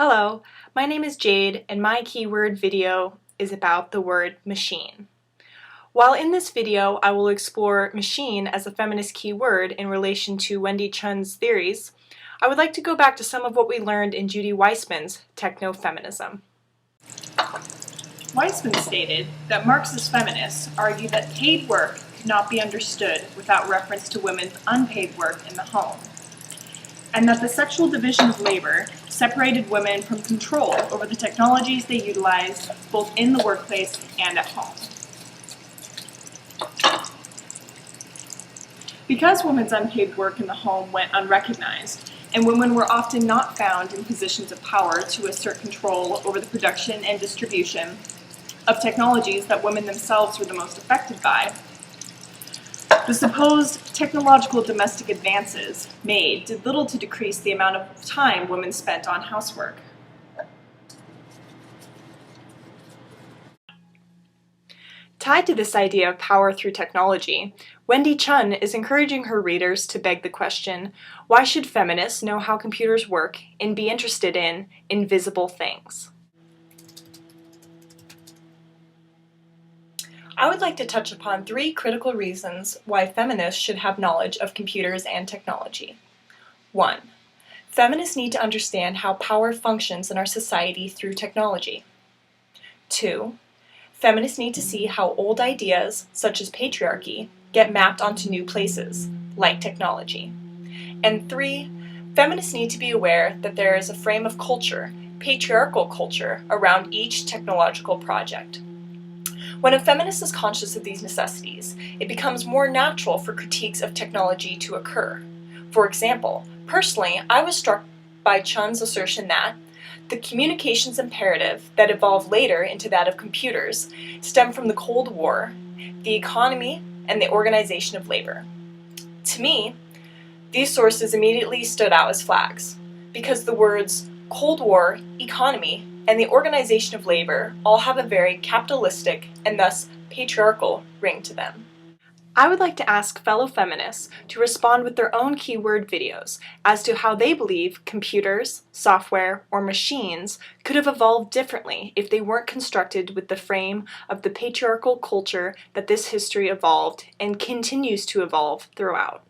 Hello, my name is Jade and my keyword video is about the word machine. While in this video I will explore machine as a feminist keyword in relation to Wendy Chun's theories, I would like to go back to some of what we learned in Judy Weissman's techno-feminism. Weissman stated that Marxist feminists argue that paid work could not be understood without reference to women's unpaid work in the home, and that the sexual division of labor separated women from control over the technologies they utilized both in the workplace and at home. Because women's unpaid work in the home went unrecognized, and women were often not found in positions of power to assert control over the production and distribution of technologies that women themselves were the most affected by, the supposed technological domestic advances made did little to decrease the amount of time women spent on housework. Tied to this idea of power through technology, Wendy Chun is encouraging her readers to beg the question, why should feminists know how computers work and be interested in invisible things? I would like to touch upon 3 critical reasons why feminists should have knowledge of computers and technology. 1. Feminists need to understand how power functions in our society through technology. 2. Feminists need to see how old ideas, such as patriarchy, get mapped onto new places, like technology. And 3. Feminists need to be aware that there is a frame of culture, patriarchal culture, around each technological project. When a feminist is conscious of these necessities, it becomes more natural for critiques of technology to occur. For example, personally, I was struck by Chun's assertion that the communications imperative that evolved later into that of computers stemmed from the Cold War, the economy, and the organization of labor. To me, these sources immediately stood out as flags, because the words Cold War, economy, and the organization of labor all have a very capitalistic and thus patriarchal ring to them. I would like to ask fellow feminists to respond with their own keyword videos as to how they believe computers, software, or machines could have evolved differently if they weren't constructed with the frame of the patriarchal culture that this history evolved and continues to evolve throughout.